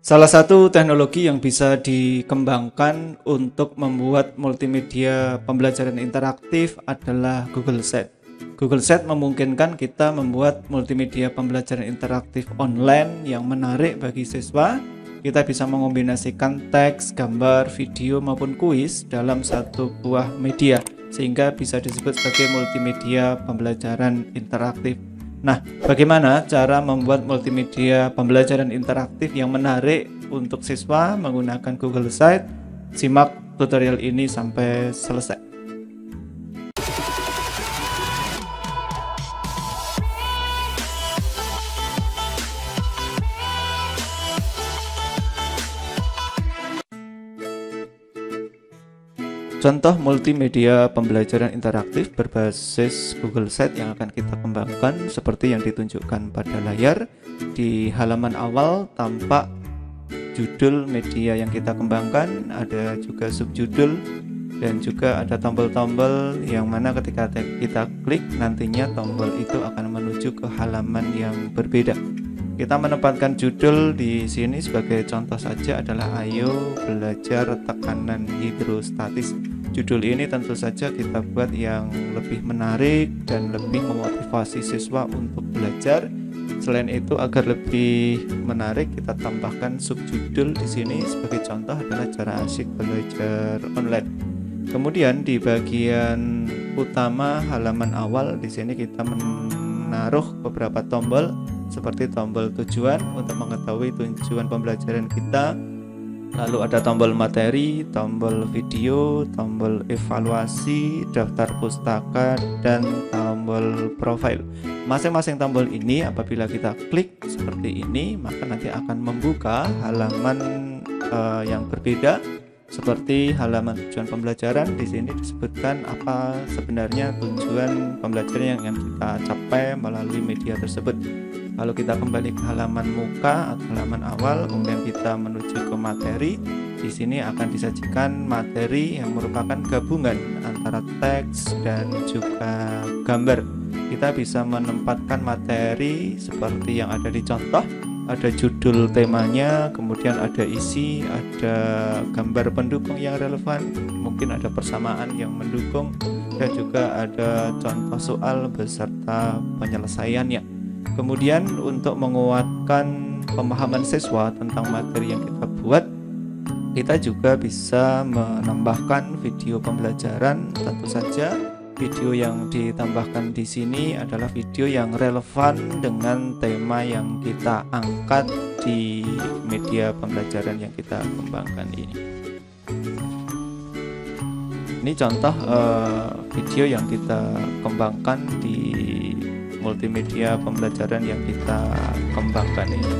Salah satu teknologi yang bisa dikembangkan untuk membuat multimedia pembelajaran interaktif adalah Google Sheet. Google Sheet memungkinkan kita membuat multimedia pembelajaran interaktif online yang menarik bagi siswa. Kita bisa mengombinasikan teks, gambar, video maupun kuis dalam satu buah media, sehingga bisa disebut sebagai multimedia pembelajaran interaktif. Nah, bagaimana cara membuat multimedia pembelajaran interaktif yang menarik untuk siswa menggunakan Google Sheet? Simak tutorial ini sampai selesai. Contoh multimedia pembelajaran interaktif berbasis Google Sheet yang akan kita kembangkan seperti yang ditunjukkan pada layar. Di halaman awal tampak judul media yang kita kembangkan, ada juga subjudul, dan juga ada tombol-tombol yang mana ketika kita klik nantinya tombol itu akan menuju ke halaman yang berbeda. Kita menempatkan judul di sini sebagai contoh saja adalah Ayo Belajar Tekanan Hidrostatis. Judul ini tentu saja kita buat yang lebih menarik dan lebih memotivasi siswa untuk belajar. Selain itu, agar lebih menarik, kita tambahkan subjudul di sini sebagai contoh adalah cara asyik belajar online. Kemudian di bagian utama halaman awal di sini kita menaruh beberapa tombol seperti tombol tujuan untuk mengetahui tujuan pembelajaran kita. Lalu ada tombol materi, tombol video, tombol evaluasi, daftar pustaka, dan tombol profil. Masing-masing tombol ini apabila kita klik seperti ini, maka nanti akan membuka halaman yang berbeda. Seperti halaman tujuan pembelajaran, di sini disebutkan apa sebenarnya tujuan pembelajaran yang kita capai melalui media tersebut. Lalu kita kembali ke halaman muka atau halaman awal, kemudian kita menuju ke materi. Di sini akan disajikan materi yang merupakan gabungan antara teks dan juga gambar. Kita bisa menempatkan materi seperti yang ada di contoh. Ada judul temanya, kemudian ada isi, ada gambar pendukung yang relevan, mungkin ada persamaan yang mendukung, dan juga ada contoh soal beserta penyelesaiannya. Kemudian untuk menguatkan pemahaman siswa tentang materi yang kita buat, kita juga bisa menambahkan video pembelajaran. Tentu saja video yang ditambahkan di sini adalah video yang relevan dengan tema yang kita angkat di media pembelajaran yang kita kembangkan ini. Ini contoh video yang kita kembangkan di multimedia pembelajaran yang kita kembangkan ini.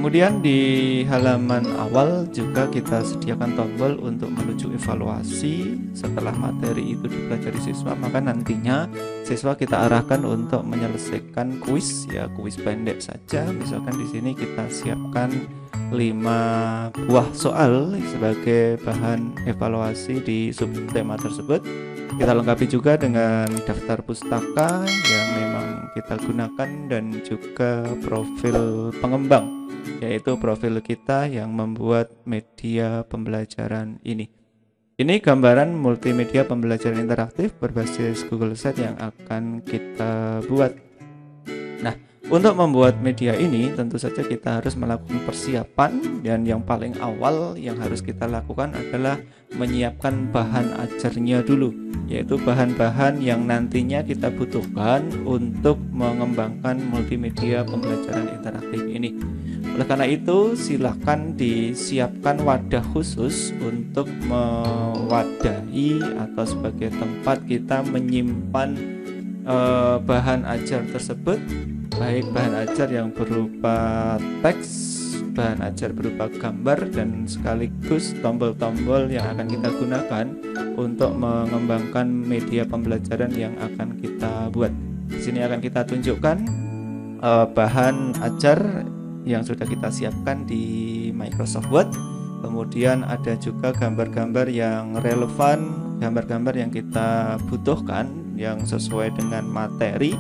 Kemudian di halaman awal juga kita sediakan tombol untuk menuju evaluasi. Setelah materi itu dipelajari siswa, maka nantinya siswa kita arahkan untuk menyelesaikan kuis, ya kuis pendek saja. Misalkan di sini kita siapkan 5 buah soal sebagai bahan evaluasi di subtema tersebut. Kita lengkapi juga dengan daftar pustaka yang memang kita gunakan dan juga profil pengembang, yaitu profil kita yang membuat media pembelajaran ini. Ini gambaran multimedia pembelajaran interaktif berbasis Google Sheet yang akan kita buat. Nah, untuk membuat media ini tentu saja kita harus melakukan persiapan, dan yang paling awal yang harus kita lakukan adalah menyiapkan bahan ajarnya dulu, yaitu bahan-bahan yang nantinya kita butuhkan untuk mengembangkan multimedia pembelajaran interaktif ini. Oleh karena itu, silakan disiapkan wadah khusus untuk mewadahi atau sebagai tempat kita menyimpan bahan ajar tersebut, baik bahan ajar yang berupa teks, bahan ajar berupa gambar, dan sekaligus tombol-tombol yang akan kita gunakan untuk mengembangkan media pembelajaran yang akan kita buat. Di sini akan kita tunjukkan bahan ajar yang sudah kita siapkan di Microsoft Word. kemudian ada juga gambar-gambar yang relevan, gambar-gambar yang kita butuhkan, yang sesuai dengan materi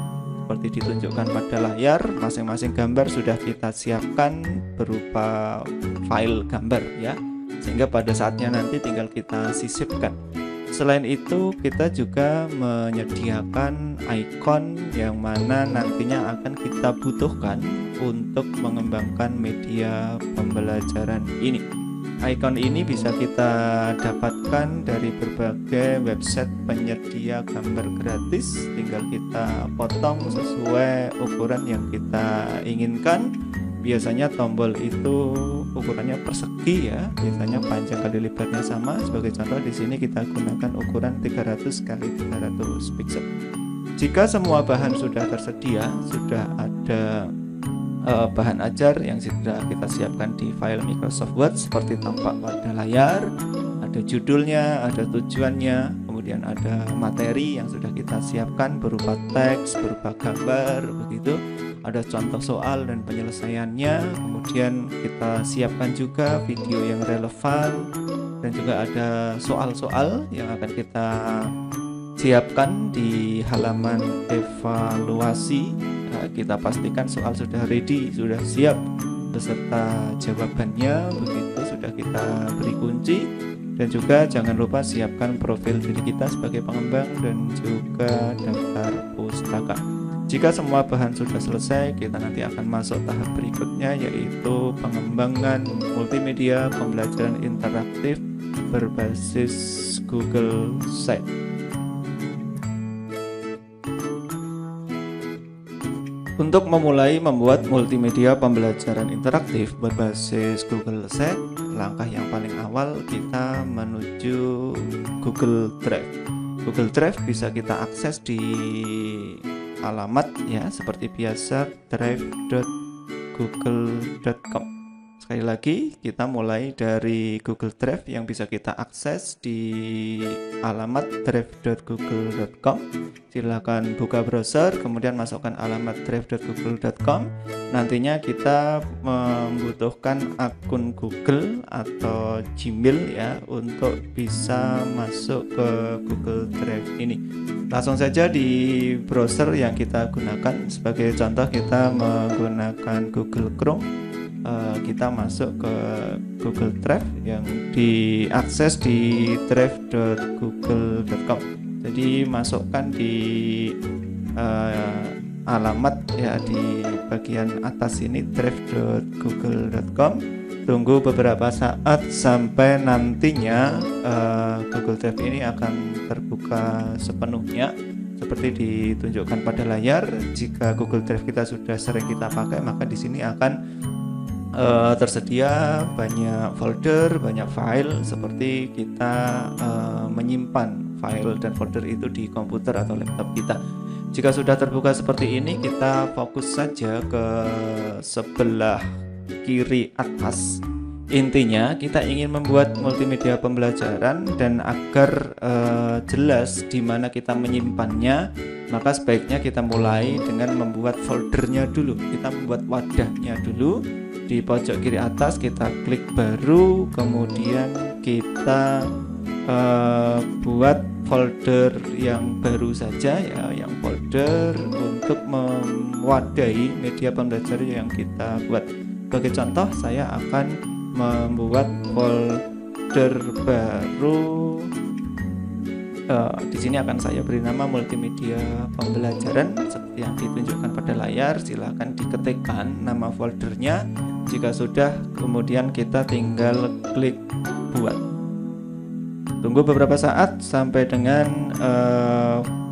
seperti ditunjukkan pada layar. Masing-masing gambar sudah kita siapkan berupa file gambar ya, sehingga pada saatnya nanti tinggal kita sisipkan. Selain itu, kita juga menyediakan icon yang mana nantinya akan kita butuhkan untuk mengembangkan media pembelajaran ini. Icon ini bisa kita dapatkan dari berbagai website penyedia gambar gratis. Tinggal kita potong sesuai ukuran yang kita inginkan. Biasanya tombol itu ukurannya persegi ya, biasanya panjang kali lebarnya sama. Sebagai contoh di sini kita gunakan ukuran 300 x 300 pixel. Jika semua bahan sudah tersedia, sudah ada bahan ajar yang sudah kita siapkan di file Microsoft Word seperti tampak pada layar, ada judulnya, ada tujuannya, kemudian ada materi yang sudah kita siapkan berupa teks, berupa gambar, begitu. Ada contoh soal dan penyelesaiannya, kemudian kita siapkan juga video yang relevan, dan juga ada soal-soal yang akan kita siapkan di halaman evaluasi. Nah, kita pastikan soal sudah ready, sudah siap beserta jawabannya, begitu sudah kita beri kunci. Dan juga jangan lupa siapkan profil diri kita sebagai pengembang dan juga daftar pustaka. Jika semua bahan sudah selesai, kita nanti akan masuk tahap berikutnya, yaitu pengembangan multimedia pembelajaran interaktif berbasis Google Sites. Untuk memulai membuat multimedia pembelajaran interaktif berbasis Google Sites, langkah yang paling awal kita menuju Google Drive. Google Drive bisa kita akses di alamat ya, seperti biasa, drive.google.com. Sekali lagi, kita mulai dari Google Drive yang bisa kita akses di alamat drive.google.com. Silakan buka browser, kemudian masukkan alamat drive.google.com. Nantinya kita membutuhkan akun Google atau Gmail ya untuk bisa masuk ke Google Drive ini. Langsung saja di browser yang kita gunakan. Sebagai contoh, kita menggunakan Google Chrome. Kita masuk ke Google Drive yang diakses di drive.google.com. Jadi masukkan di alamat ya di bagian atas ini, drive.google.com. Tunggu beberapa saat sampai nantinya Google Drive ini akan terbuka sepenuhnya seperti ditunjukkan pada layar. Jika Google Drive kita sudah sering kita pakai, maka di sini akan tersedia banyak folder, banyak file, seperti kita menyimpan file dan folder itu di komputer atau laptop kita. Jika sudah terbuka seperti ini, kita fokus saja ke sebelah kiri atas. Intinya kita ingin membuat multimedia pembelajaran, dan agar jelas di mana kita menyimpannya, maka sebaiknya kita mulai dengan membuat foldernya dulu. Kita membuat wadahnya dulu. Di pojok kiri atas kita klik baru, kemudian kita buat folder yang baru saja ya, yang folder untuk mewadahi media pembelajaran yang kita buat. Sebagai contoh, saya akan membuat folder baru. Di sini akan saya beri nama multimedia pembelajaran seperti yang ditunjukkan pada layar. Silahkan diketikkan nama foldernya. Jika sudah, kemudian kita tinggal klik buat. Tunggu beberapa saat sampai dengan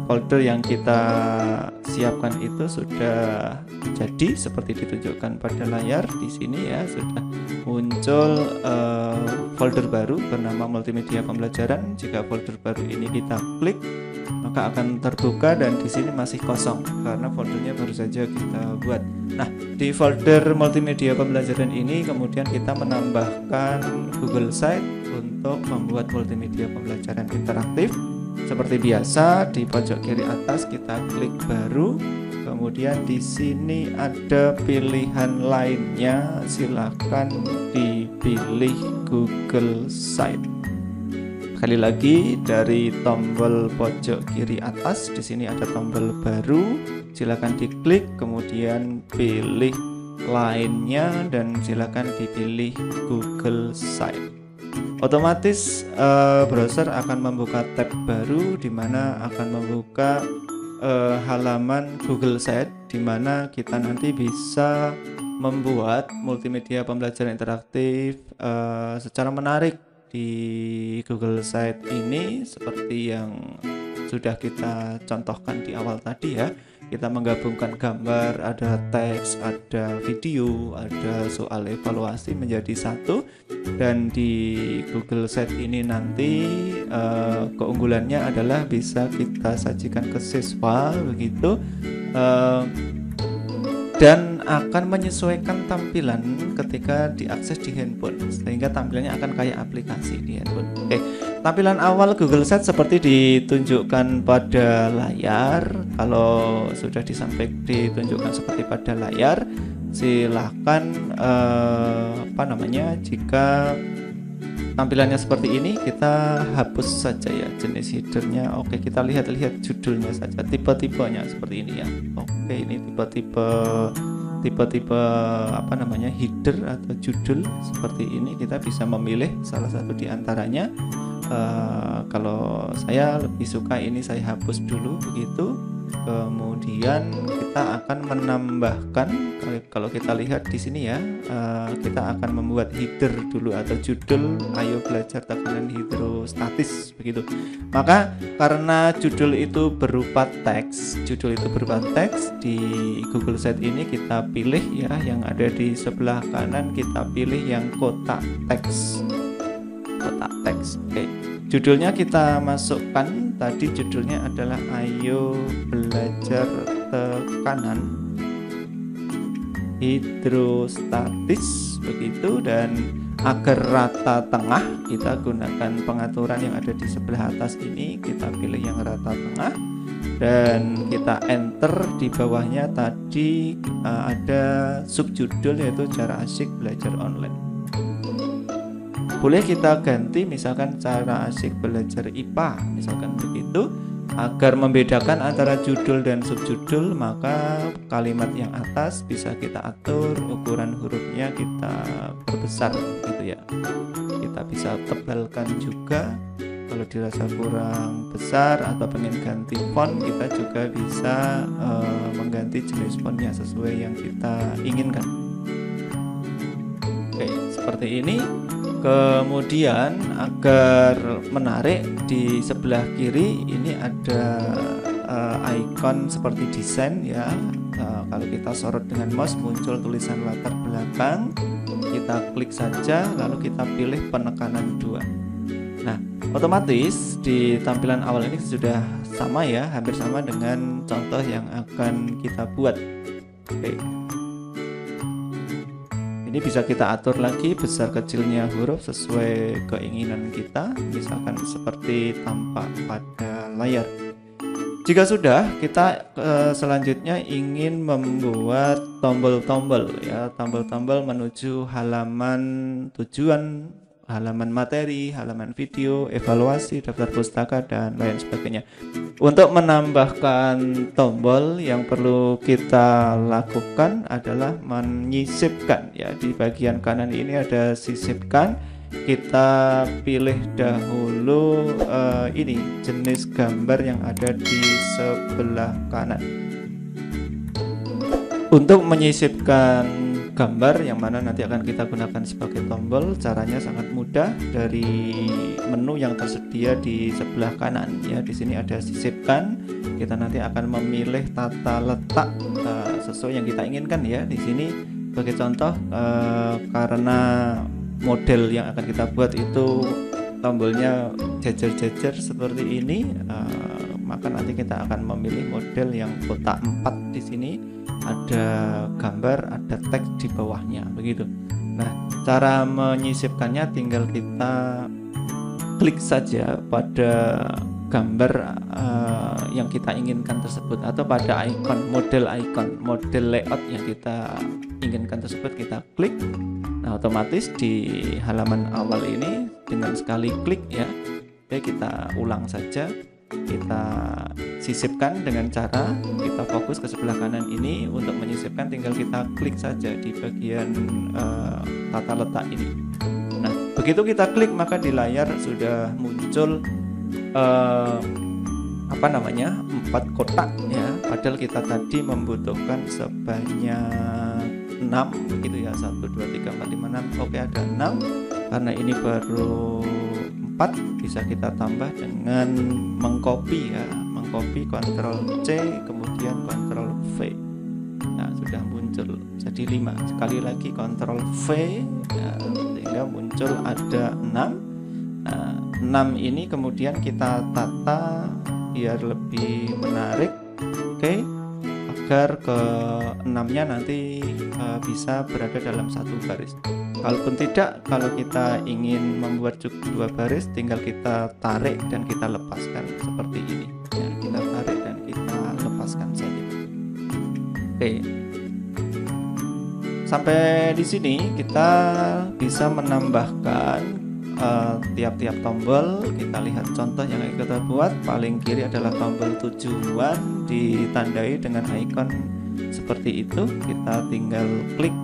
folder yang kita siapkan itu sudah jadi seperti ditunjukkan pada layar. Di sini ya sudah muncul folder baru bernama multimedia pembelajaran. Jika folder baru ini kita klik, maka akan terbuka, dan di sini masih kosong karena foldernya baru saja kita buat. Nah, di folder multimedia pembelajaran ini kemudian kita menambahkan Google Sites untuk membuat multimedia pembelajaran interaktif. Seperti biasa, di pojok kiri atas kita klik baru, kemudian di sini ada pilihan lainnya, silahkan dipilih Google Site. Sekali lagi dari tombol pojok kiri atas di sini ada tombol baru, silahkan diklik, kemudian pilih lainnya dan silakan dipilih Google Site. Otomatis browser akan membuka tab baru di mana akan membuka halaman Google Site di mana kita nanti bisa membuat multimedia pembelajaran interaktif secara menarik di Google Site ini seperti yang sudah kita contohkan di awal tadi ya. Kita menggabungkan gambar, ada teks, ada video, ada soal evaluasi menjadi satu. Dan di Google Site ini nanti keunggulannya adalah bisa kita sajikan ke siswa begitu, dan akan menyesuaikan tampilan ketika diakses di handphone sehingga tampilannya akan kayak aplikasi di handphone. Oke, tampilan awal Google Site seperti ditunjukkan pada layar. Kalau sudah ditunjukkan seperti pada layar, silahkan jika tampilannya seperti ini kita hapus saja ya jenis headernya. Oke, kita lihat judulnya saja, tipe-tipenya seperti ini ya. Oke, ini tipe-tipe header atau judul seperti ini. Kita bisa memilih salah satu di antaranya. Kalau saya lebih suka ini, saya hapus dulu begitu. Kemudian kita akan menambahkan, kalau kita lihat di sini ya, kita akan membuat header dulu atau judul ayo belajar tekanan hidrostatis begitu. Maka karena judul itu berupa teks di Google Site ini kita pilih ya yang ada di sebelah kanan, kita pilih yang kotak teks. Oke. Judulnya kita masukkan, tadi judulnya adalah ayo belajar tekanan hidrostatis begitu, dan agar rata tengah kita gunakan pengaturan yang ada di sebelah atas ini, kita pilih yang rata tengah dan kita enter. Di bawahnya tadi ada subjudul yaitu cara asyik belajar online. Boleh kita ganti misalkan cara asyik belajar IPA misalkan begitu. Agar membedakan antara judul dan subjudul, maka kalimat yang atas bisa kita atur ukuran hurufnya, kita perbesar gitu ya. Kita bisa tebalkan juga kalau dirasa kurang besar atau pengen ganti font, kita juga bisa mengganti jenis fontnya sesuai yang kita inginkan. Oke, seperti ini. Kemudian agar menarik, di sebelah kiri ini ada icon seperti desain ya. Kalau kita sorot dengan mouse muncul tulisan latar belakang, kita klik saja lalu kita pilih penekanan 2. Nah, otomatis di tampilan awal ini sudah sama ya, hampir sama dengan contoh yang akan kita buat. Oke. Ini bisa kita atur lagi besar kecilnya huruf sesuai keinginan kita, misalkan seperti tampak pada layar. Jika sudah, kita selanjutnya ingin membuat tombol-tombol ya, tombol-tombol menuju halaman tujuan, halaman materi, halaman video, evaluasi, daftar pustaka dan lain sebagainya. Untuk menambahkan tombol yang perlu kita lakukan adalah menyisipkan ya. Di bagian kanan ini ada sisipkan. Kita pilih dahulu ini jenis gambar yang ada di sebelah kanan. Untuk menyisipkan gambar yang mana nanti akan kita gunakan sebagai tombol, caranya sangat mudah. Dari menu yang tersedia di sebelah kanan ya, di sini ada sisipkan. Kita nanti akan memilih tata letak sesuai yang kita inginkan ya. Di sini sebagai contoh, karena model yang akan kita buat itu tombolnya jejer-jejer seperti ini, maka nanti kita akan memilih model yang kotak 4. Di sini ada gambar, ada teks di bawahnya begitu. Nah, cara menyisipkannya tinggal kita klik saja pada gambar yang kita inginkan tersebut, atau pada model layout yang kita inginkan tersebut kita klik. Nah, otomatis di halaman awal ini dengan sekali klik ya, oke, kita ulang saja, kita sisipkan dengan cara kita fokus ke sebelah kanan ini. Untuk menyisipkan tinggal kita klik saja di bagian tata letak ini. Nah, begitu kita klik maka di layar sudah muncul 4 kotak ya, padahal kita tadi membutuhkan sebanyak 6 gitu ya, 1 2 3 4 5 6. Oke, ada 6. Karena ini baru 4, bisa kita tambah dengan mengcopy ya, mengcopy Ctrl C kemudian Ctrl V. Nah, sudah muncul jadi 5. Sekali lagi Ctrl V ya, sehingga muncul ada 6. Nah, 6 ini kemudian kita tata biar lebih menarik, oke, agar ke 6-nya nanti bisa berada dalam satu baris. Kalaupun tidak, kalau kita ingin membuat cukup 2 baris, tinggal kita tarik dan kita lepaskan seperti ini ya, kita tarik dan kita lepaskan saja. Oke, sampai di sini kita bisa menambahkan tiap-tiap tombol. Kita lihat contoh yang kita buat. Paling kiri adalah tombol tujuan, ditandai dengan ikon seperti itu. Kita tinggal klik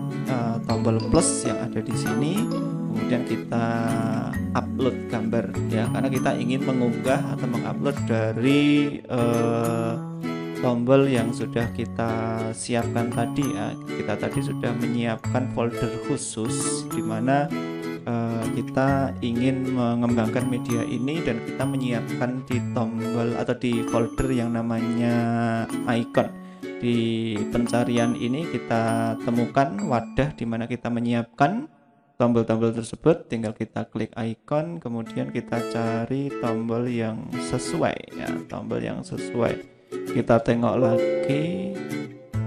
tombol plus yang ada di sini, kemudian kita upload gambar ya, karena kita ingin mengunggah atau mengupload dari tombol yang sudah kita siapkan tadi ya. Kita tadi sudah menyiapkan folder khusus di mana kita ingin mengembangkan media ini, dan kita menyiapkan di tombol atau di folder yang namanya icon. Di pencarian ini kita temukan wadah di mana kita menyiapkan tombol-tombol tersebut. Tinggal kita klik icon, kemudian kita cari tombol yang sesuai ya, tombol yang sesuai. Kita tengok lagi.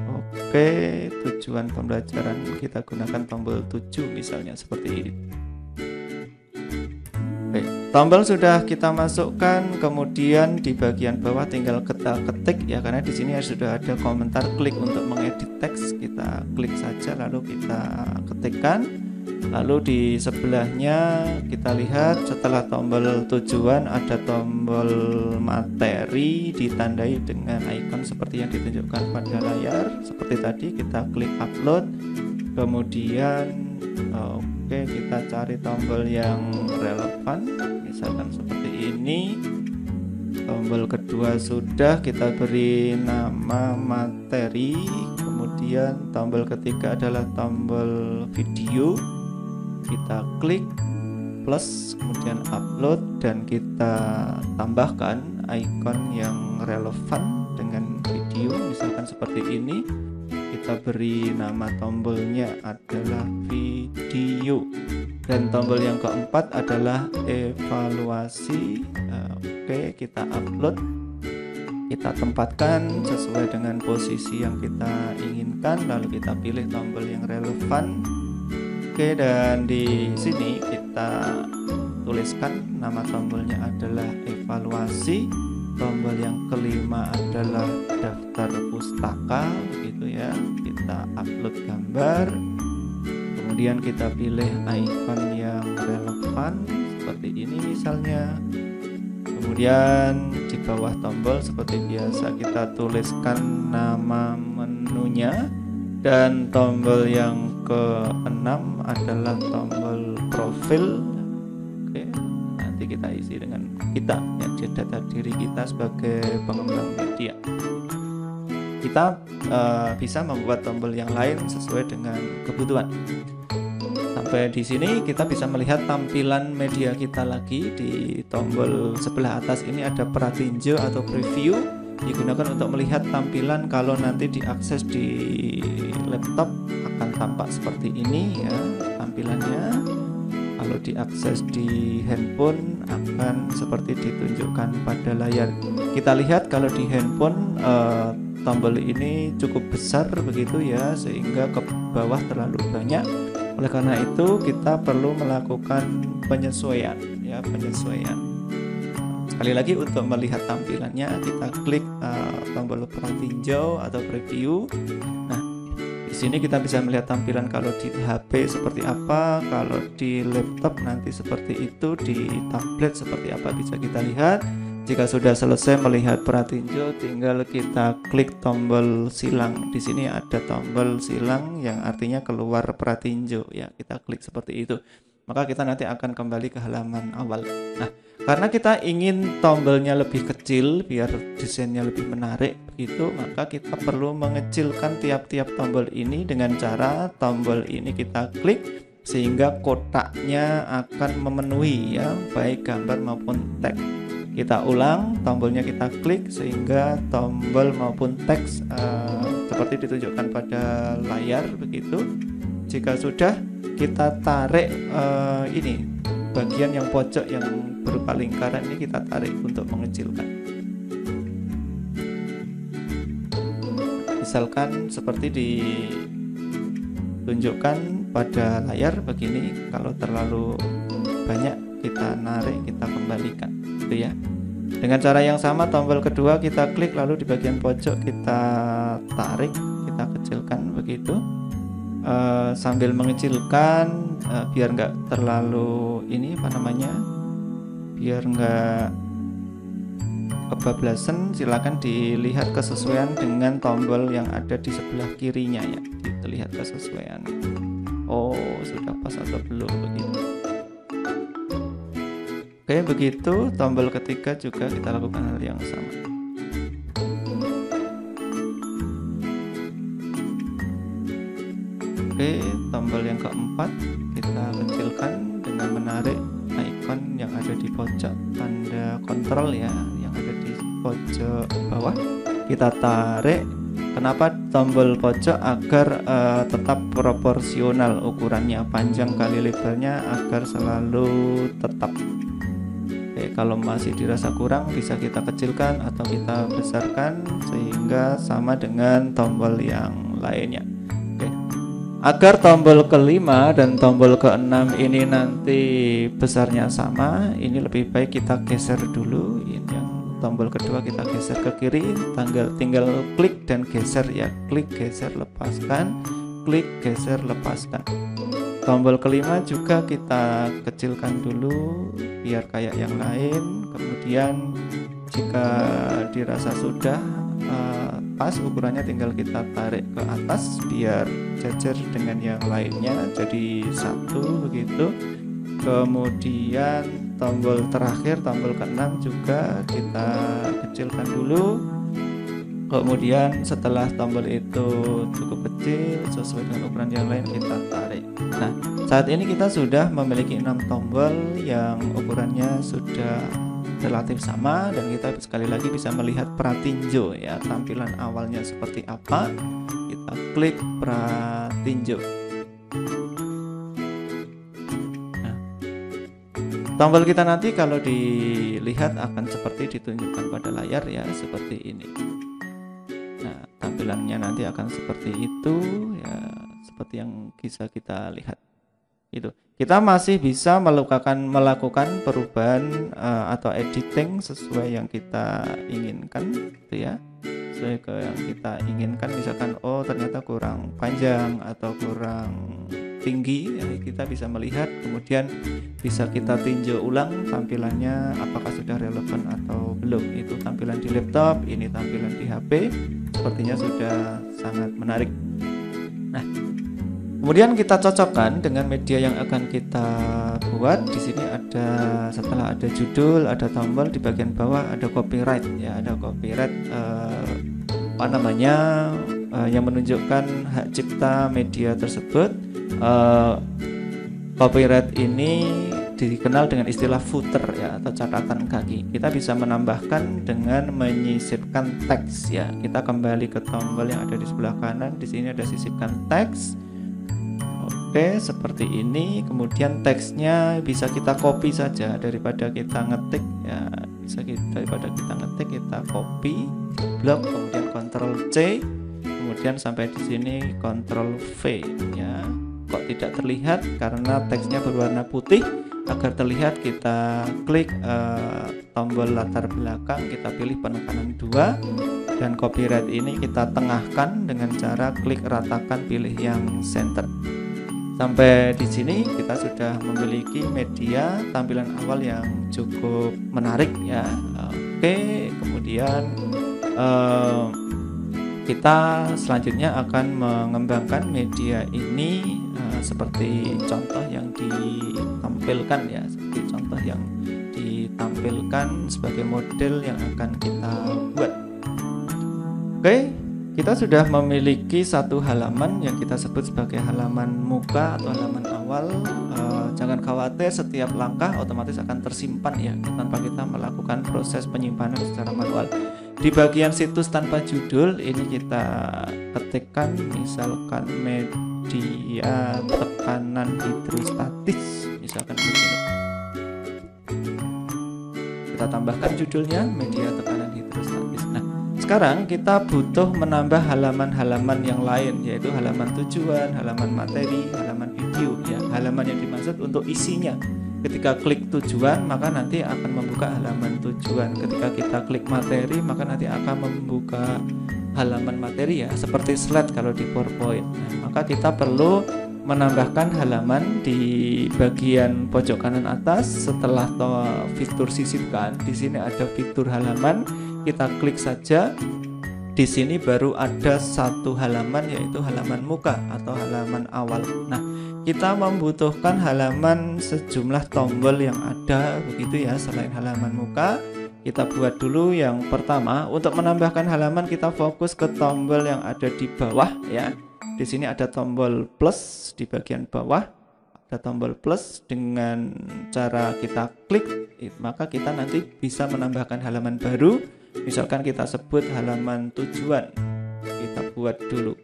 Oke, tujuan pembelajaran kita gunakan tombol 7 misalnya seperti ini. Oke, tombol sudah kita masukkan, kemudian di bagian bawah tinggal kita ketik ya, karena di sini sudah ada komentar klik untuk mengedit teks. Kita klik saja lalu kita ketikkan. Lalu di sebelahnya kita lihat setelah tombol tujuan ada tombol materi ditandai dengan ikon seperti yang ditunjukkan pada layar. Seperti tadi kita klik upload, kemudian oke, kita cari tombol yang relevan, misalkan seperti ini. Tombol kedua sudah kita beri nama materi, kemudian tombol ketiga adalah tombol video. Kita klik plus, kemudian upload, dan kita tambahkan ikon yang relevan dengan video, misalkan seperti ini. Kita beri nama tombolnya adalah video, dan tombol yang keempat adalah evaluasi. Oke, kita upload, kita tempatkan sesuai dengan posisi yang kita inginkan, lalu kita pilih tombol yang relevan. Oke, dan di sini kita tuliskan nama tombolnya adalah evaluasi. Tombol yang kelima adalah daftar pustaka, gitu ya. Kita upload gambar, kemudian kita pilih ikon yang relevan seperti ini misalnya. Kemudian di bawah tombol seperti biasa kita tuliskan nama menunya, dan tombol yang ke-6 adalah tombol profil. Oke, nanti kita isi dengan kita ya, data diri kita sebagai pengembang media. Kita bisa membuat tombol yang lain sesuai dengan kebutuhan. Sampai di sini kita bisa melihat tampilan media kita lagi. Di tombol sebelah atas ini ada pratinjo atau preview, digunakan untuk melihat tampilan kalau nanti diakses di laptop akan tampak seperti ini ya tampilannya. Kalau diakses di handphone akan seperti ditunjukkan pada layar. Kita lihat kalau di handphone tombol ini cukup besar begitu ya, sehingga ke bawah terlalu banyak. Oleh karena itu kita perlu melakukan penyesuaian ya, penyesuaian. Sekali lagi untuk melihat tampilannya kita klik tombol pratinjau atau preview. Nah, di sini kita bisa melihat tampilan kalau di HP seperti apa, kalau di laptop nanti seperti itu, di tablet seperti apa bisa kita lihat. Jika sudah selesai melihat pratinjau, tinggal kita klik tombol silang. Di sini ada tombol silang yang artinya keluar pratinjau ya. Kita klik seperti itu. Maka kita nanti akan kembali ke halaman awal. Nah, karena kita ingin tombolnya lebih kecil biar desainnya lebih menarik begitu, maka kita perlu mengecilkan tiap-tiap tombol ini dengan cara tombol ini kita klik sehingga kotaknya akan memenuhi ya, baik gambar maupun teks. Kita ulang, tombolnya kita klik sehingga tombol maupun teks seperti ditunjukkan pada layar begitu. Jika sudah, kita tarik ini bagian yang pojok yang berupa lingkaran ini kita tarik untuk mengecilkan. Misalkan seperti ditunjukkan pada layar begini, kalau terlalu banyak kita narik, kita kembalikan gitu ya. Dengan cara yang sama tombol kedua kita klik lalu di bagian pojok kita tarik, kita kecilkan begitu. Sambil mengecilkan biar nggak terlalu ini apa namanya, biar nggak kebablasan, silakan dilihat kesesuaian dengan tombol yang ada di sebelah kirinya ya, dilihat kesesuaian. Oh, sudah pas atau belum begitu. Oke, begitu tombol ketiga juga kita lakukan hal yang sama. Oke, tombol yang keempat kita kecilkan dengan menarik icon yang ada di pojok, tanda kontrol ya, yang ada di pojok bawah. Kita tarik. Kenapa tombol pojok? Agar tetap proporsional ukurannya, panjang kali lebarnya agar selalu tetap. Oke, kalau masih dirasa kurang bisa kita kecilkan atau kita besarkan sehingga sama dengan tombol yang lainnya. Agar tombol kelima dan tombol keenam ini nanti besarnya sama, ini lebih baik kita geser dulu. Ini yang tombol kedua kita geser ke kiri, tinggal klik dan geser ya, klik geser lepaskan, klik geser lepaskan. Tombol kelima juga kita kecilkan dulu biar kayak yang lain. Kemudian jika dirasa sudah pas ukurannya, tinggal kita tarik ke atas biar jajar dengan yang lainnya jadi satu begitu. Kemudian tombol terakhir, tombol keenam juga kita kecilkan dulu. Kemudian setelah tombol itu cukup kecil sesuai dengan ukuran yang lain, kita tarik. Nah, saat ini kita sudah memiliki 6 tombol yang ukurannya sudah relatif sama, dan kita sekali lagi bisa melihat pratinjau ya, tampilan awalnya seperti apa. Kita klik pratinjau. Nah, tombol kita nanti kalau dilihat akan seperti ditunjukkan pada layar ya, seperti ini. Nah, tampilannya nanti akan seperti itu ya, seperti yang bisa kita lihat. Itu kita masih bisa melakukan perubahan atau editing sesuai yang kita inginkan gitu ya, sesuai ke yang kita inginkan. Misalkan oh ternyata kurang panjang atau kurang tinggi ya, kita bisa melihat, kemudian bisa kita tinjau ulang tampilannya apakah sudah relevan atau belum. Itu tampilan di laptop, ini tampilan di HP, sepertinya sudah sangat menarik. Nah, kemudian kita cocokkan dengan media yang akan kita buat. Di sini ada, setelah ada judul, ada tombol, di bagian bawah ada copyright ya, ada copyright yang menunjukkan hak cipta media tersebut. Copyright ini dikenal dengan istilah footer ya, atau catatan kaki. Kita bisa menambahkan dengan menyisipkan teks ya. Kita kembali ke tombol yang ada di sebelah kanan. Di sini ada sisipkan teks. Oke, seperti ini. Kemudian teksnya bisa kita copy saja daripada kita ngetik ya. Daripada kita ngetik, kita copy, blok, kemudian Ctrl C, kemudian sampai di sini Ctrl V ya. Kok tidak terlihat karena teksnya berwarna putih, agar terlihat kita klik tombol latar belakang, kita pilih penekanan 2, dan copyright ini kita tengahkan dengan cara klik ratakan, pilih yang center. Sampai di sini kita sudah memiliki media tampilan awal yang cukup menarik ya. Oke, kemudian kita selanjutnya akan mengembangkan media ini seperti contoh yang ditampilkan ya, seperti contoh yang ditampilkan sebagai model yang akan kita buat. Oke, kita sudah memiliki satu halaman yang kita sebut sebagai halaman muka atau halaman awal. Jangan khawatir, setiap langkah otomatis akan tersimpan ya tanpa kita melakukan proses penyimpanan secara manual. Di bagian situs tanpa judul ini kita ketikkan misalkan media tekanan hidrostatis, misalkan begini. Kita tambahkan judulnya media tekanan hidrostatis. Nah, sekarang kita butuh menambah halaman-halaman yang lain, yaitu halaman tujuan, halaman materi, halaman video ya. Halaman yang dimaksud untuk isinya. Ketika klik tujuan, maka nanti akan membuka halaman tujuan. Ketika kita klik materi, maka nanti akan membuka halaman materi ya, seperti slide kalau di PowerPoint. Nah, maka kita perlu menambahkan halaman di bagian pojok kanan atas. Setelah fitur sisipkan, di sini ada fitur halaman. Kita klik saja. Di sini baru ada satu halaman, yaitu halaman muka atau halaman awal. Nah, kita membutuhkan halaman sejumlah tombol yang ada begitu ya, selain halaman muka. Kita buat dulu yang pertama. Untuk menambahkan halaman, kita fokus ke tombol yang ada di bawah ya. Di sini ada tombol plus di bagian bawah. Ada tombol plus, dengan cara kita klik maka kita nanti bisa menambahkan halaman baru. Misalkan kita sebut halaman tujuan. Kita buat dulu.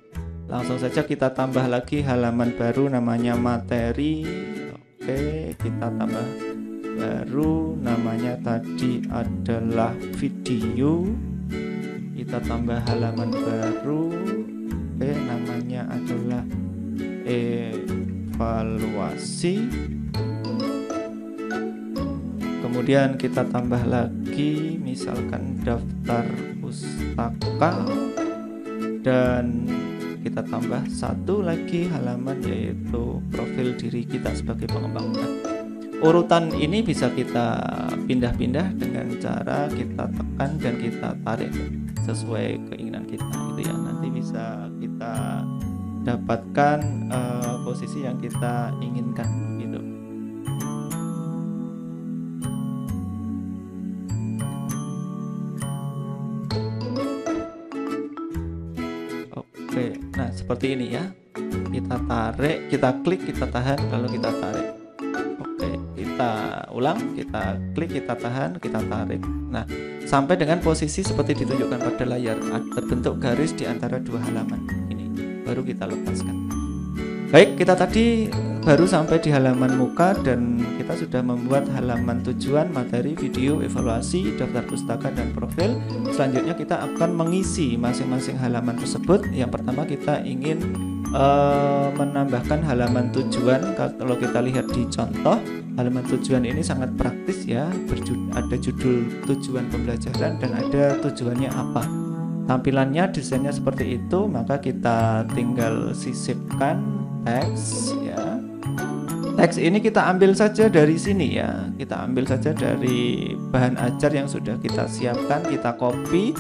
Langsung saja kita tambah lagi halaman baru namanya materi. Oke, kita tambah baru namanya tadi adalah video. Kita tambah halaman baru. Oke, namanya adalah evaluasi. Kemudian kita tambah lagi misalkan daftar pustaka, dan kita tambah satu lagi halaman yaitu profil diri kita sebagai pengembang. Nah, urutan ini bisa kita pindah-pindah dengan cara kita tekan dan kita tarik sesuai keinginan kita gitu ya. Nanti bisa kita dapatkan posisi yang kita inginkan gitu. Oke, nah seperti ini ya. Kita tarik, kita klik, kita tahan, lalu kita tarik. Oke, kita ulang, kita klik, kita tahan, kita tarik. Nah, sampai dengan posisi seperti ditunjukkan pada layar, terbentuk garis di antara dua halaman ini. Baru kita lepaskan. Baik, kita tadi baru sampai di halaman muka dan kita sudah membuat halaman tujuan, materi, video, evaluasi, daftar pustaka, dan profil. Selanjutnya kita akan mengisi masing-masing halaman tersebut. Yang pertama kita ingin menambahkan halaman tujuan. Kalau kita lihat di contoh, halaman tujuan ini sangat praktis ya. Ada judul tujuan pembelajaran dan ada tujuannya apa. Tampilannya, desainnya seperti itu, maka kita tinggal sisipkan teks ya. Teks ini kita ambil saja dari sini ya. Kita ambil saja dari bahan ajar yang sudah kita siapkan, kita copy,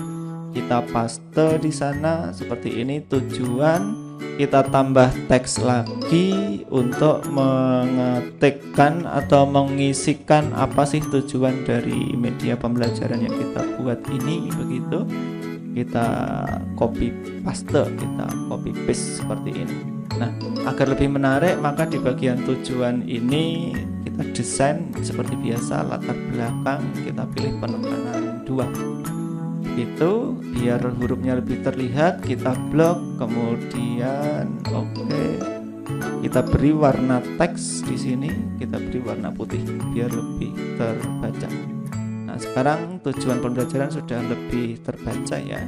kita paste di sana seperti ini tujuan. Kita tambah teks lagi untuk mengetikkan atau mengisikan apa sih tujuan dari media pembelajaran yang kita buat ini begitu. Kita copy paste, kita copy paste seperti ini. Nah, agar lebih menarik maka di bagian tujuan ini kita desain seperti biasa, latar belakang kita pilih penekanan 2. Itu biar hurufnya lebih terlihat, kita blok, kemudian kita beri warna teks di sini, kita beri warna putih biar lebih terbaca. Nah, sekarang tujuan pembelajaran sudah lebih terbaca ya.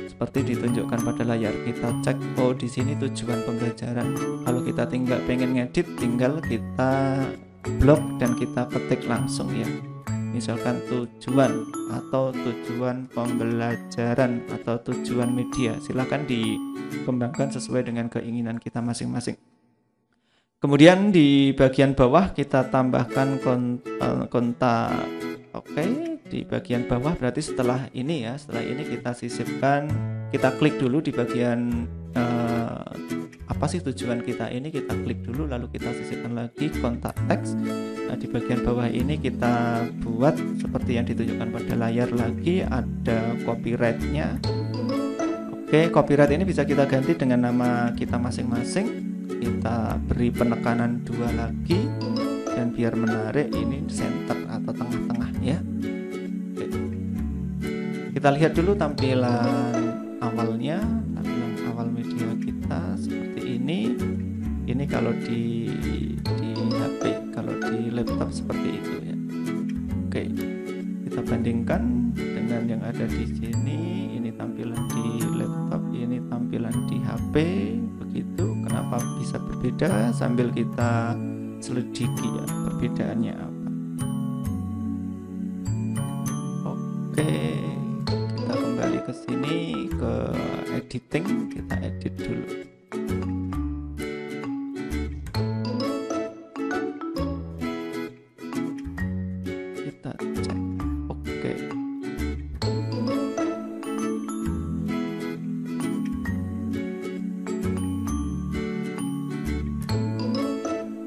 Seperti ditunjukkan pada layar, kita cek di sini tujuan pembelajaran. Kalau kita pengen ngedit, tinggal kita blok dan kita ketik langsung ya. Misalkan tujuan atau tujuan pembelajaran atau tujuan media, silahkan dikembangkan sesuai dengan keinginan kita masing-masing. Kemudian di bagian bawah kita tambahkan kontak. Oke, di bagian bawah berarti setelah ini ya, setelah ini kita sisipkan, kita klik dulu di bagian apa sih tujuan kita ini, kita klik dulu lalu kita sisipkan lagi kontak teks. Nah, di bagian bawah ini kita buat seperti yang ditunjukkan pada layar lagi, ada copyright-nya. Oke, copyright ini bisa kita ganti dengan nama kita masing-masing. Kita beri penekanan 2 lagi dan biar menarik ini center atau tengah-tengah ya. Oke. Kita lihat dulu tampilan awalnya, tampilan awal media kita seperti ini. Ini kalau di HP, kalau di laptop seperti itu ya. Oke, kita bandingkan dengan yang ada di sini. Ini tampilan di laptop, ini tampilan di HP. Begitu, kenapa bisa berbeda? Sambil kita selidiki ya perbedaannya apa. Oke, kita kembali ke sini ke editing, kita edit dulu. Kita cek. Oke.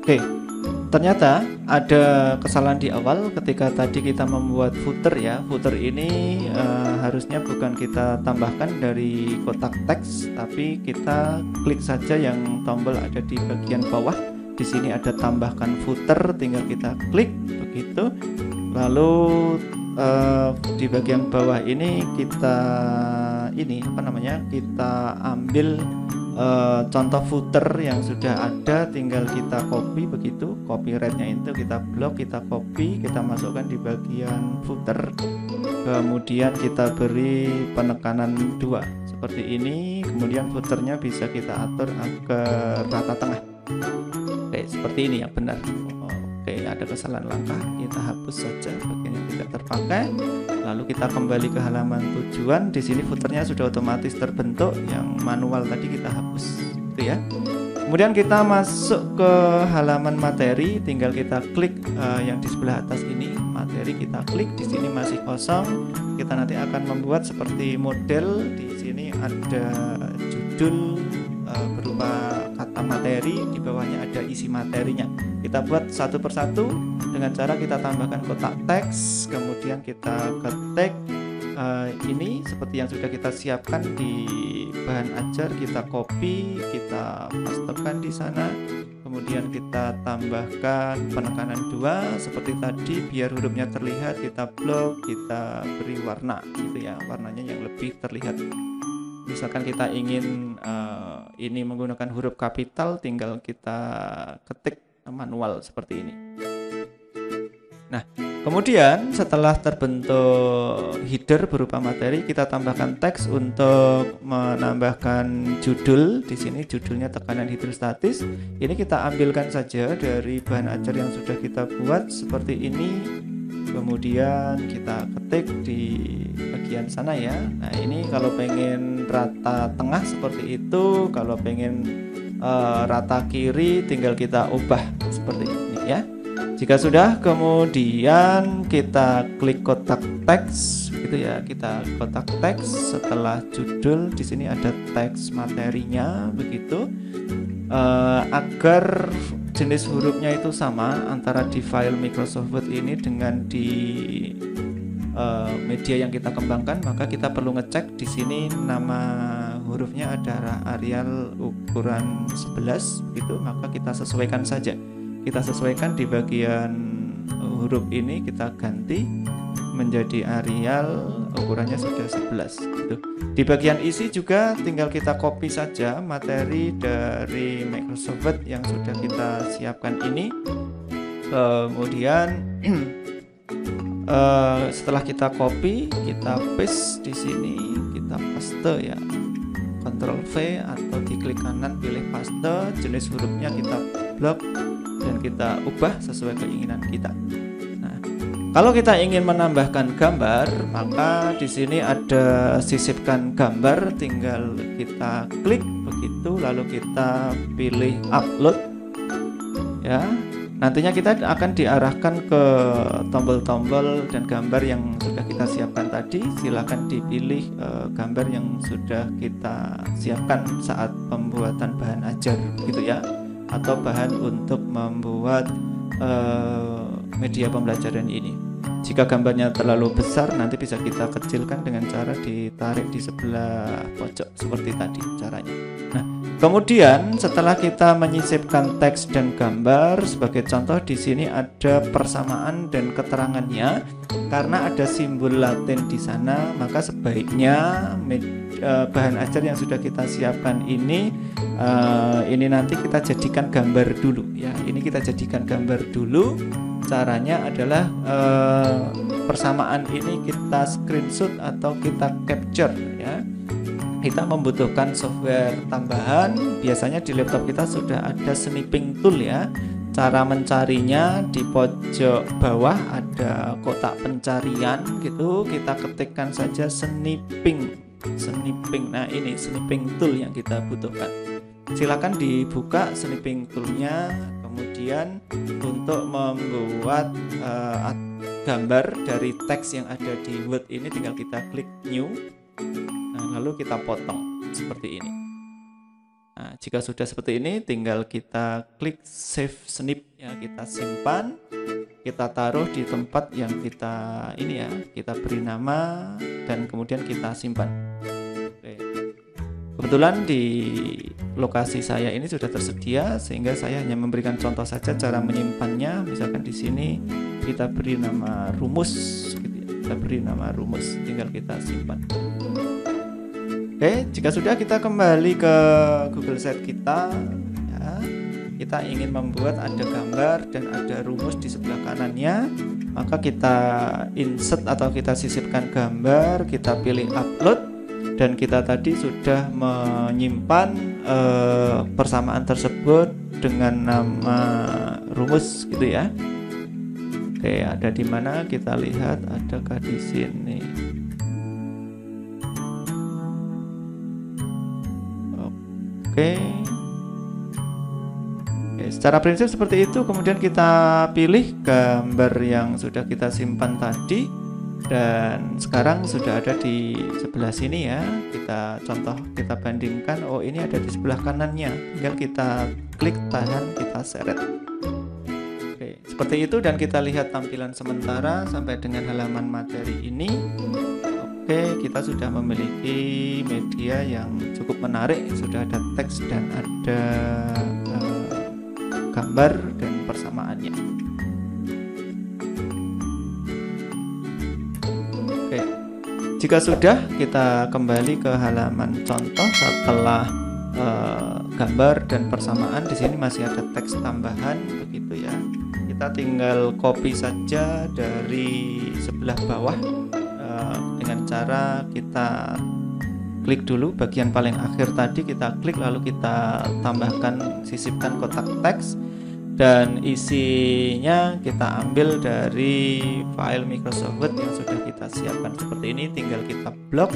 Oke, ternyata ada kesalahan di awal ketika tadi kita membuat footer ya. Footer ini harusnya bukan kita tambahkan dari kotak teks, tapi kita klik saja yang tombol ada di bagian bawah. Di sini ada tambahkan footer, tinggal kita klik begitu. Lalu di bagian bawah ini kita kita ambil contoh footer yang sudah ada, tinggal kita copy begitu, copyright-nya itu kita blok, kita copy, kita masukkan di bagian footer, kemudian kita beri penekanan 2 seperti ini, kemudian footernya bisa kita atur ke rata tengah. Oke, seperti ini yang benar. Oke, ada kesalahan langkah, kita hapus saja bagian yang tidak terpakai. Lalu kita kembali ke halaman tujuan. Di sini footernya sudah otomatis terbentuk, yang manual tadi kita hapus, gitu ya. Kemudian kita masuk ke halaman materi, tinggal kita klik yang di sebelah atas ini, materi kita klik. Di sini masih kosong. Kita nanti akan membuat seperti model. Di sini ada judul berupa kata materi, di bawahnya ada isi materinya. Kita buat satu persatu dengan cara kita tambahkan kotak teks, kemudian kita ketik ini seperti yang sudah kita siapkan di bahan ajar, kita copy, kita pastekan di sana, kemudian kita tambahkan penekanan 2 seperti tadi biar hurufnya terlihat, kita blok, kita beri warna gitu ya, warnanya yang lebih terlihat. Misalkan kita ingin ini menggunakan huruf kapital, tinggal kita ketik manual seperti ini. Nah, kemudian setelah terbentuk header berupa materi, kita tambahkan teks untuk menambahkan judul. Di sini judulnya tekanan hidrostatis. Ini kita ambilkan saja dari bahan ajar yang sudah kita buat seperti ini. Kemudian kita ketik di bagian sana ya. Nah, ini kalau pengen rata tengah seperti itu, kalau pengen rata kiri tinggal kita ubah seperti ini ya. Jika sudah, kemudian kita klik kotak teks gitu ya. Kita kotak teks, setelah judul di sini ada teks materinya begitu. Agar jenis hurufnya itu sama antara di file Microsoft Word ini dengan di media yang kita kembangkan, maka kita perlu ngecek di sini nama hurufnya adalah Arial ukuran 11 gitu, maka kita sesuaikan saja. Kita sesuaikan di bagian huruf ini, kita ganti menjadi Arial ukurannya sudah 11 gitu. Di bagian isi juga tinggal kita copy saja materi dari Microsoft Word yang sudah kita siapkan ini. Kemudian setelah kita copy, kita paste di sini, kita paste ya. Ctrl V atau diklik kanan pilih paste, jenis hurufnya kita blok dan kita ubah sesuai keinginan kita. Nah, kalau kita ingin menambahkan gambar, maka di sini ada sisipkan gambar, tinggal kita klik begitu, lalu kita pilih upload ya. Nantinya kita akan diarahkan ke tombol-tombol dan gambar yang sudah kita siapkan tadi. Silakan dipilih gambar yang sudah kita siapkan saat pembuatan bahan ajar gitu ya, atau bahan untuk membuat media pembelajaran ini. Jika gambarnya terlalu besar, nanti bisa kita kecilkan dengan cara ditarik di sebelah pojok seperti tadi caranya. Nah, kemudian setelah kita menyisipkan teks dan gambar, sebagai contoh di sini ada persamaan dan keterangannya. Karena ada simbol Latin di sana, maka sebaiknya bahan ajar yang sudah kita siapkan ini nanti kita jadikan gambar dulu ya. Ini kita jadikan gambar dulu. Caranya adalah persamaan ini kita screenshot atau kita capture ya. Kita membutuhkan software tambahan. Biasanya di laptop kita sudah ada snipping tool ya. Cara mencarinya di pojok bawah ada kotak pencarian gitu. Kita ketikkan saja snipping. Nah, ini snipping tool yang kita butuhkan. Silakan dibuka snipping toolnya. Kemudian untuk membuat gambar dari teks yang ada di Word ini tinggal kita klik new. Nah, lalu kita potong seperti ini. Nah, jika sudah seperti ini tinggal kita klik save snip ya, kita simpan, kita taruh di tempat yang kita ini ya, kita beri nama dan kemudian kita simpan. Oke. Kebetulan di lokasi saya ini sudah tersedia sehingga saya hanya memberikan contoh saja cara menyimpannya. Misalkan di sini kita beri nama rumus gitu ya. Kita beri nama rumus, tinggal kita simpan. Oke, jika sudah kita kembali ke Google Sheet kita ya, kita ingin membuat ada gambar dan ada rumus di sebelah kanannya, maka kita insert atau kita sisipkan gambar, kita pilih upload. Dan kita tadi sudah menyimpan persamaan tersebut dengan nama rumus gitu ya. Oke, ada di mana kita lihat, adakah di sini? Oke, secara prinsip seperti itu. Kemudian kita pilih gambar yang sudah kita simpan tadi. Dan sekarang sudah ada di sebelah sini ya. Kita contoh, kita bandingkan. Oh, ini ada di sebelah kanannya. Tinggal kita klik tahan, kita seret. Oke, seperti itu. Dan kita lihat tampilan sementara sampai dengan halaman materi ini. Oke, kita sudah memiliki media yang cukup menarik. Sudah ada teks dan ada gambar dan persamaannya. Oke, jika sudah, kita kembali ke halaman contoh. Setelah gambar dan persamaan, di sini masih ada teks tambahan begitu ya. Kita tinggal copy saja dari sebelah bawah dengan cara kita klik dulu bagian paling akhir tadi, kita klik lalu kita tambahkan, sisipkan kotak teks. Dan isinya kita ambil dari file Microsoft Word yang sudah kita siapkan seperti ini. Tinggal kita blok,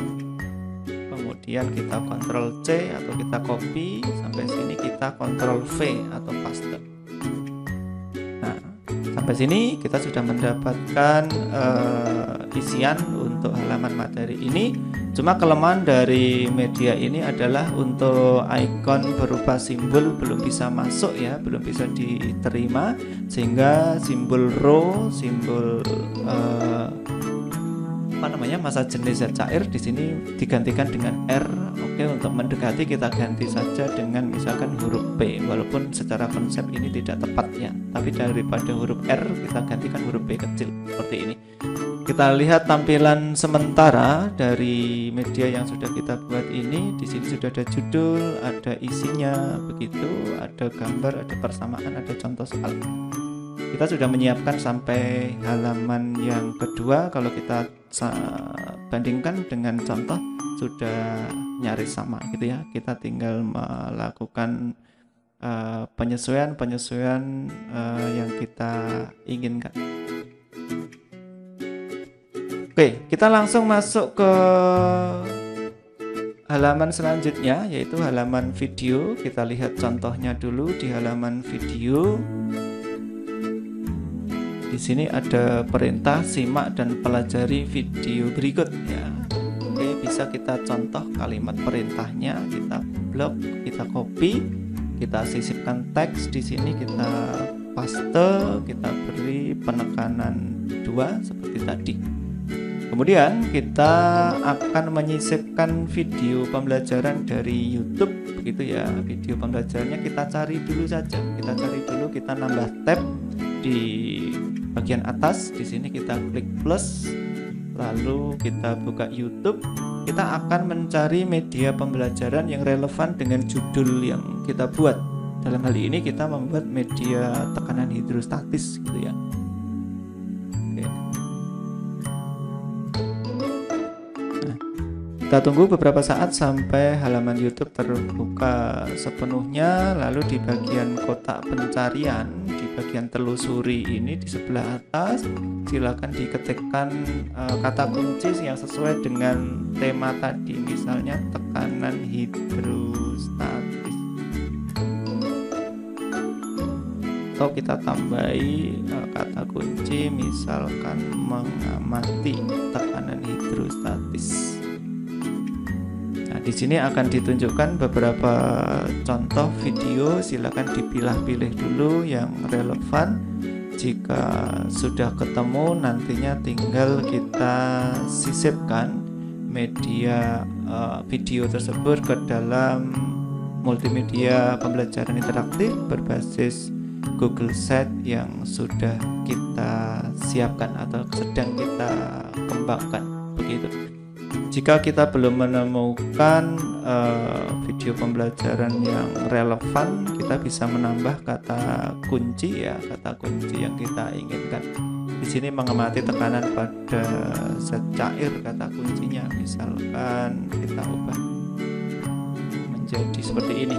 kemudian kita Ctrl C atau kita copy, sampai sini kita Ctrl V atau paste. Nah, sampai sini kita sudah mendapatkan isian untuk halaman materi ini. Cuma kelemahan dari media ini adalah untuk ikon berupa simbol belum bisa masuk ya, belum bisa diterima, sehingga simbol row, simbol masa jenis zat cair di sini digantikan dengan R. Oke, untuk mendekati kita ganti saja dengan misalkan huruf P, walaupun secara konsep ini tidak tepat ya, tapi daripada huruf R kita gantikan huruf P kecil seperti ini. Kita lihat tampilan sementara dari media yang sudah kita buat ini. Di sini sudah ada judul, ada isinya, begitu, ada gambar, ada persamaan, ada contoh soal. Kita sudah menyiapkan sampai halaman yang kedua. Kalau kita bandingkan dengan contoh, sudah nyaris sama gitu ya. Kita tinggal melakukan penyesuaian yang kita inginkan. Oke, kita langsung masuk ke halaman selanjutnya, yaitu halaman video. Kita lihat contohnya dulu di halaman video. Di sini ada perintah simak dan pelajari video berikut ya. Oke, bisa kita contoh kalimat perintahnya, kita blok, kita copy, kita sisipkan teks di sini, kita paste, kita beri penekanan 2 seperti tadi. Kemudian kita akan menyisipkan video pembelajaran dari YouTube begitu ya. Video pembelajarannya kita cari dulu saja. Kita cari dulu, kita nambah tab di bagian atas. Di sini kita klik plus, lalu kita buka YouTube. Kita akan mencari media pembelajaran yang relevan dengan judul yang kita buat. Dalam hal ini kita membuat media tekanan hidrostatis gitu ya. Kita tunggu beberapa saat sampai halaman YouTube terbuka sepenuhnya. Lalu di bagian kotak pencarian, di bagian telusuri ini di sebelah atas, silakan diketikkan kata kunci yang sesuai dengan tema tadi, misalnya tekanan hidrostatis. Atau kita tambahi kata kunci misalkan mengamati tekanan hidrostatis. Di sini akan ditunjukkan beberapa contoh video, silakan dipilah-pilih dulu yang relevan. Jika sudah ketemu, nantinya tinggal kita sisipkan media video tersebut ke dalam multimedia pembelajaran interaktif berbasis Google Sheet yang sudah kita siapkan atau sedang kita kembangkan begitu. Jika kita belum menemukan video pembelajaran yang relevan, kita bisa menambah kata kunci ya, kata kunci yang kita inginkan. Di sini mengamati tekanan pada zat cair, kata kuncinya misalkan kita ubah menjadi seperti ini.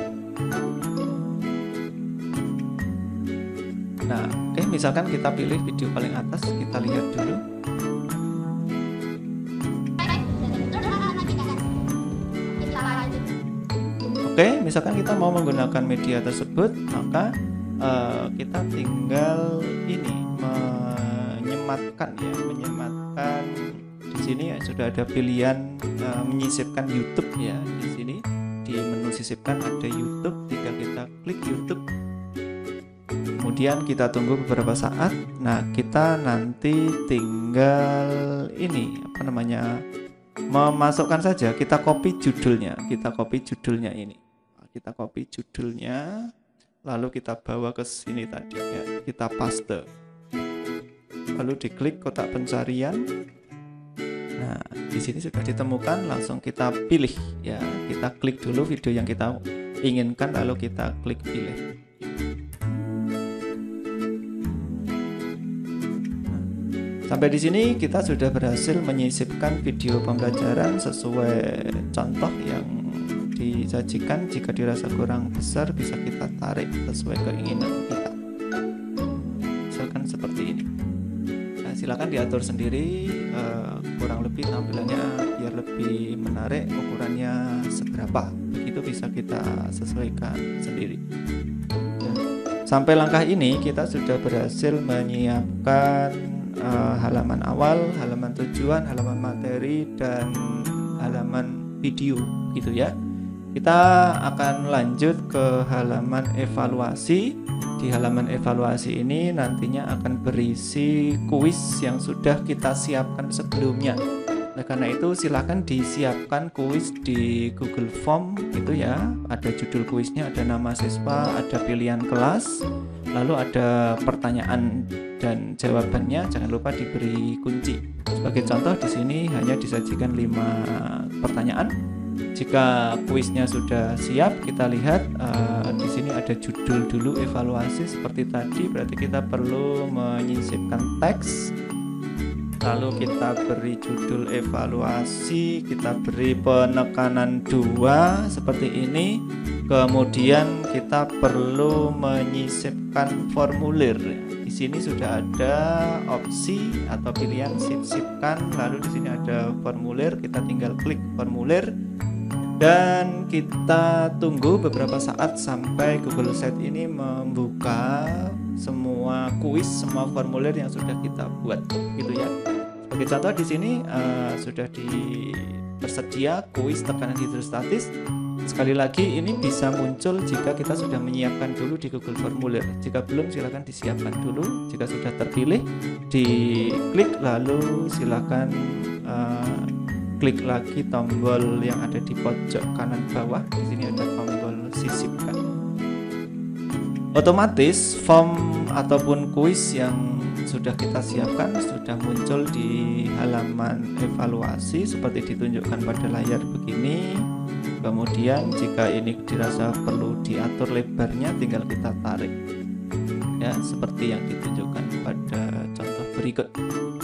Nah, misalkan kita pilih video paling atas, kita lihat dulu. Oke, misalkan kita mau menggunakan media tersebut, maka kita tinggal ini menyematkan ya, menyematkan. Di sini ya, sudah ada pilihan menyisipkan YouTube ya. Di sini di menu sisipkan ada YouTube, tinggal kita klik YouTube. Kemudian kita tunggu beberapa saat. Nah, kita nanti tinggal ini memasukkan saja, kita copy judulnya, ini. Kita copy judulnya, lalu kita bawa ke sini tadi ya, kita paste. Lalu diklik kotak pencarian. Nah, di sini sudah ditemukan, langsung kita pilih ya. Kita klik dulu video yang kita inginkan, lalu kita klik pilih. Sampai di sini kita sudah berhasil menyisipkan video pembelajaran sesuai contoh yang disajikan. Jika dirasa kurang besar, bisa kita tarik sesuai keinginan kita. Misalkan seperti ini. Nah, silakan diatur sendiri kurang lebih tampilannya biar lebih menarik, ukurannya seberapa. Begitu bisa kita sesuaikan sendiri. Nah, sampai langkah ini kita sudah berhasil menyiapkan halaman awal, halaman tujuan, halaman materi, dan halaman video gitu ya. Kita akan lanjut ke halaman evaluasi. Di halaman evaluasi ini nantinya akan berisi kuis yang sudah kita siapkan sebelumnya. Nah, karena itu silakan disiapkan kuis di Google Form gitu ya. Ada judul kuisnya, ada nama siswa, ada pilihan kelas, lalu ada pertanyaan dan jawabannya. Jangan lupa diberi kunci. Sebagai contoh di sini hanya disajikan 5 pertanyaan. Jika kuisnya sudah siap, kita lihat di sini ada judul dulu evaluasi seperti tadi. Berarti kita perlu menyisipkan teks. Lalu kita beri judul evaluasi, kita beri penekanan 2 seperti ini. Kemudian kita perlu menyisipkan formulir. Di sini sudah ada opsi atau pilihan sisipkan, lalu di sini ada formulir, kita tinggal klik formulir dan kita tunggu beberapa saat sampai Google Sheet ini membuka semua kuis, semua formulir yang sudah kita buat, gitu ya. Sebagai contoh di sini sudah tersedia kuis tekanan hidrostatis. Sekali lagi ini bisa muncul jika kita sudah menyiapkan dulu di Google Formulir. Jika belum silakan disiapkan dulu. Jika sudah terpilih diklik, lalu silakan klik lagi tombol yang ada di pojok kanan bawah. Di sini ada tombol sisipkan. Otomatis form ataupun kuis yang sudah kita siapkan sudah muncul di halaman evaluasi seperti ditunjukkan pada layar begini. Kemudian jika ini dirasa perlu diatur lebarnya, tinggal kita tarik ya, seperti yang ditunjukkan pada contoh berikut.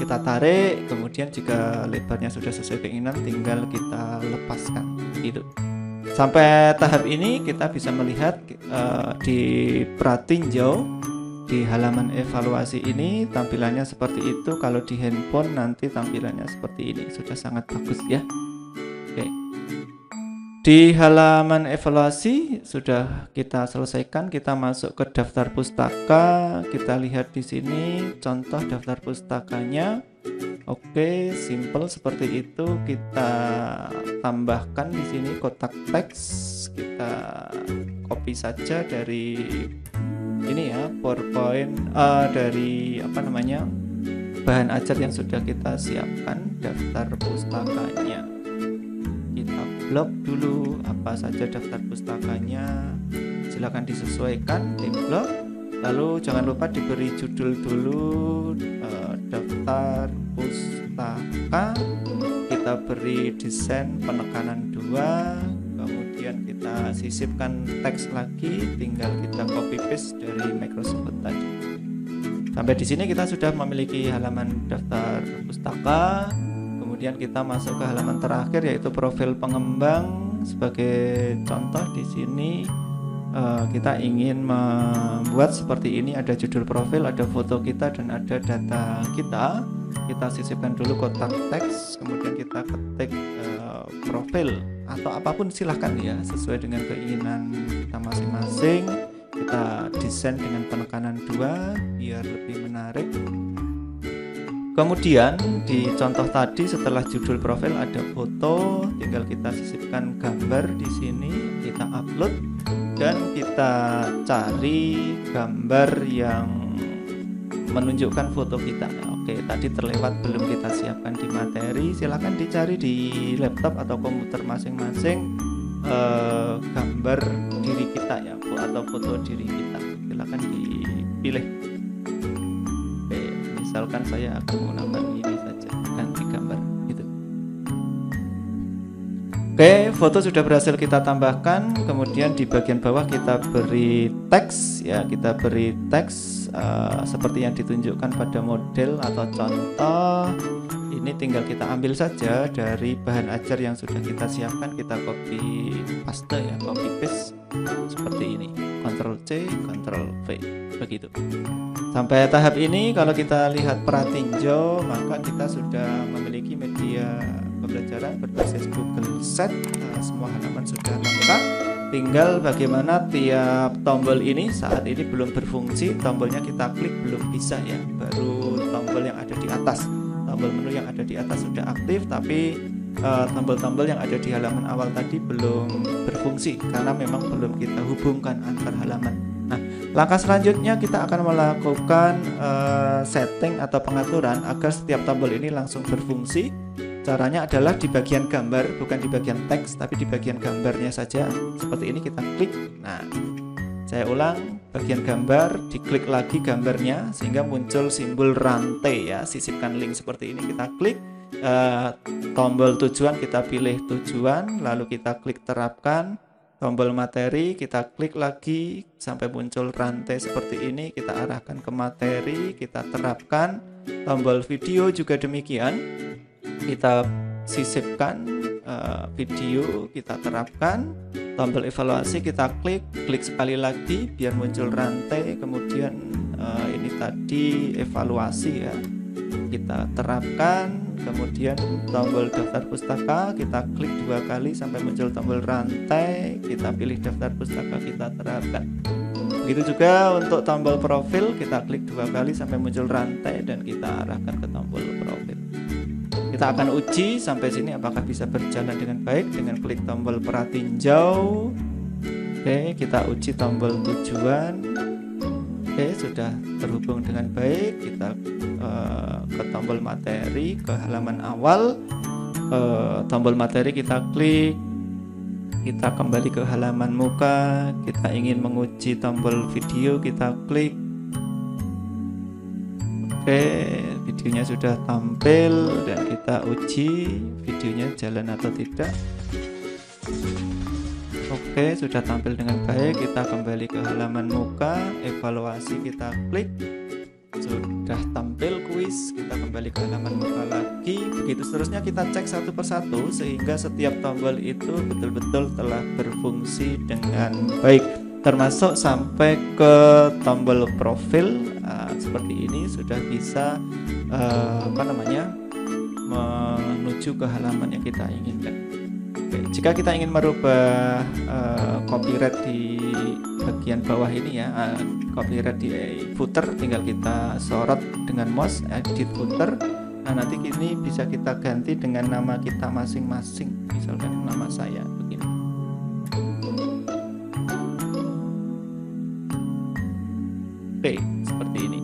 Kita tarik, kemudian jika lebarnya sudah sesuai keinginan tinggal kita lepaskan, gitu. Sampai tahap ini kita bisa melihat di pratinjau di halaman evaluasi ini tampilannya seperti itu. Kalau di handphone nanti tampilannya seperti ini, sudah sangat bagus ya. Oke. Di halaman evaluasi sudah kita selesaikan, kita masuk ke daftar pustaka. Kita lihat di sini contoh daftar pustakanya. Oke, simple seperti itu. Kita tambahkan di sini kotak teks. Kita copy saja dari ini ya, PowerPoint dari bahan ajar yang sudah kita siapkan, daftar pustakanya. Kita blok dulu apa saja daftar pustakanya, silakan disesuaikan di blok. Lalu jangan lupa diberi judul dulu, daftar pustaka. Kita beri desain penekanan 2, kemudian kita sisipkan teks lagi, tinggal kita copy paste dari Microsoft Word tadi. Sampai di sini kita sudah memiliki halaman daftar pustaka. Kemudian kita masuk ke halaman terakhir yaitu profil pengembang. Sebagai contoh di sini kita ingin membuat seperti ini, ada judul profil, ada foto kita dan ada data kita. Kita sisipkan dulu kotak teks, kemudian kita ketik profil atau apapun silahkan ya, sesuai dengan keinginan kita masing-masing. Kita desain dengan penekanan 2 biar lebih menarik. Kemudian di contoh tadi setelah judul profil ada foto, tinggal kita sisipkan gambar di sini, kita upload dan kita cari gambar yang menunjukkan foto kita. Oke, tadi terlewat belum kita siapkan di materi, silahkan dicari di laptop atau komputer masing-masing gambar diri kita ya, atau foto diri kita, silahkan dipilih. Oke, misalkan saya akan menggunakan ini saja, ganti gambar gitu. Oke, foto sudah berhasil kita tambahkan. Kemudian di bagian bawah kita beri teks ya, kita beri teks seperti yang ditunjukkan pada model atau contoh. Ini tinggal kita ambil saja dari bahan ajar yang sudah kita siapkan, kita copy paste ya, copy paste seperti ini, Ctrl C, Ctrl V, begitu. Sampai tahap ini kalau kita lihat pratinjau, maka kita sudah memiliki media pembelajaran berbasis Google Sheet. Semua halaman sudah lengkap. Tinggal bagaimana tiap tombol ini saat ini belum berfungsi, tombolnya kita klik belum bisa ya, baru tombol yang ada di atas. Tombol menu yang ada di atas sudah aktif, tapi tombol-tombol yang ada di halaman awal tadi belum berfungsi karena memang belum kita hubungkan antar halaman. Nah, langkah selanjutnya kita akan melakukan setting atau pengaturan agar setiap tombol ini langsung berfungsi. Caranya adalah di bagian gambar, bukan di bagian teks, tapi di bagian gambarnya saja. Seperti ini kita klik. Nah, saya ulang, bagian gambar, diklik lagi gambarnya sehingga muncul simbol rantai ya, sisipkan link seperti ini, kita klik. Tombol tujuan kita pilih tujuan, lalu kita klik terapkan. Tombol materi kita klik lagi sampai muncul rantai seperti ini, kita arahkan ke materi, kita terapkan. Tombol video juga demikian, kita sisipkan video, kita terapkan. tombol evaluasi kita klik sekali lagi biar muncul rantai, kemudian ini tadi evaluasi ya, kita terapkan. Kemudian tombol daftar pustaka kita klik 2 kali sampai muncul tombol rantai, kita pilih daftar pustaka, kita terapkan. Begitu juga untuk tombol profil, kita klik 2 kali sampai muncul rantai dan kita arahkan ke tombol profil. Kita akan uji sampai sini apakah bisa berjalan dengan baik dengan klik tombol peratinjau. Oke, kita uji tombol tujuan. Oke, sudah terhubung dengan baik. Kita ke tombol materi, ke halaman awal. Tombol materi kita klik, kita kembali ke halaman muka. Kita ingin menguji tombol video, kita klik. Oke, videonya sudah tampil dan kita uji videonya jalan atau tidak. Oke, sudah tampil dengan baik. Kita kembali ke halaman muka, evaluasi kita klik. Sudah tampil kuis, kita kembali ke halaman muka lagi. Begitu seterusnya kita cek satu persatu sehingga setiap tombol itu betul-betul telah berfungsi dengan baik, termasuk sampai ke tombol profil. Seperti ini sudah bisa menuju ke halaman yang kita inginkan. Oke, jika kita ingin merubah copyright di bagian bawah ini ya, copyright di footer, tinggal kita sorot dengan mouse, edit footer. Nah, nanti ini bisa kita ganti dengan nama kita masing-masing, misalkan nama saya begini. Oke, seperti ini.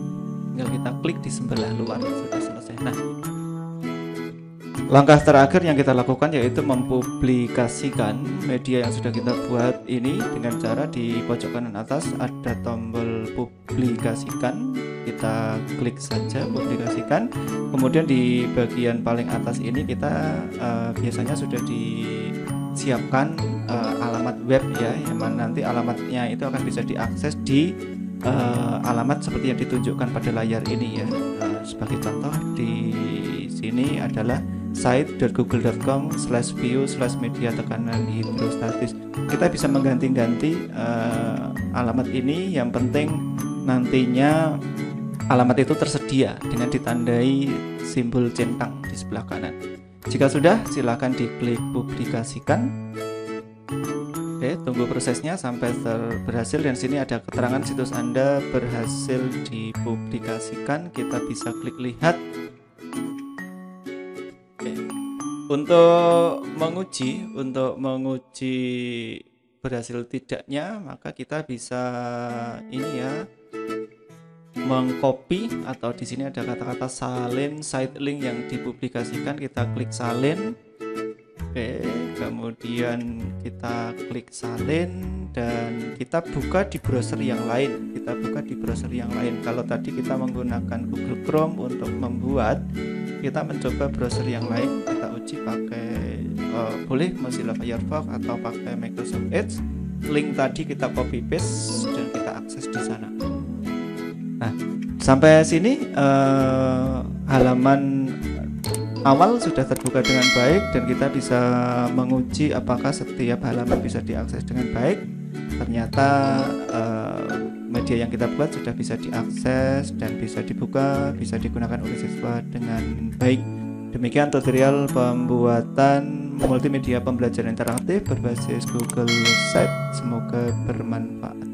Tinggal kita klik di sebelah luar, sudah selesai. Nah, langkah terakhir yang kita lakukan yaitu mempublikasikan media yang sudah kita buat ini dengan cara di pojok kanan atas ada tombol publikasikan. Kita klik saja publikasikan. Kemudian di bagian paling atas ini kita biasanya sudah disiapkan alamat web ya, yang mana nanti alamatnya itu akan bisa diakses di alamat seperti yang ditunjukkan pada layar ini ya. Sebagai contoh di sini adalah site.google.com/view/media tekanan hidrostatis. Kita bisa mengganti-ganti alamat ini. Yang penting nantinya alamat itu tersedia dengan ditandai simbol centang di sebelah kanan. Jika sudah, silakan diklik publikasikan. Oke, tunggu prosesnya sampai berhasil. Dan sini ada keterangan situs Anda berhasil dipublikasikan. Kita bisa klik lihat. Untuk menguji berhasil tidaknya, maka kita bisa ini ya, mengcopy, atau di sini ada kata-kata salin site link yang dipublikasikan, kita klik salin. Oke, kemudian kita klik salin dan kita buka di browser yang lain. Kalau tadi kita menggunakan Google Chrome untuk membuat, kita mencoba browser yang lain. Kita uji pakai boleh Mozilla Firefox atau pakai Microsoft Edge. Link tadi kita copy paste dan kita akses di sana. Nah, sampai sini halaman awal sudah terbuka dengan baik dan kita bisa menguji apakah setiap halaman bisa diakses dengan baik. Ternyata media yang kita buat sudah bisa diakses dan bisa dibuka, bisa digunakan oleh siswa dengan baik. Demikian tutorial pembuatan multimedia pembelajaran interaktif berbasis Google Sites. Semoga bermanfaat.